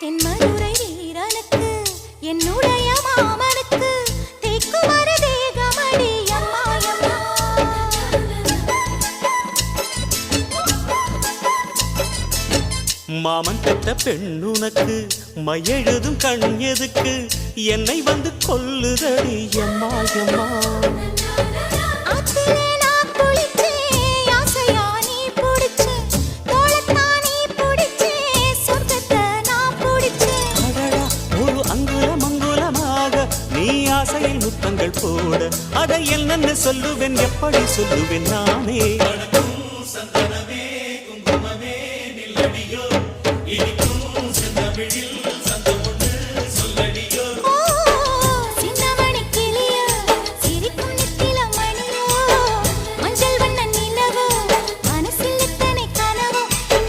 தென்மதுரை வீரனுக்கு என்னுடைய மாமனுக்கு தேக்குமர தேகமடி அம்மாயம்மா மாமன் பெற்ற பெண்ணுனக்கு மையெழுதும் கண் எதுக்கு என்னை வந்து கொல்லுதடி அம்மாயம்மா ஆசையில் முத்தங்கள் போட அதை என்னன்னு சொல்லுவேன் எப்படி சொல்லுவேன் நானே.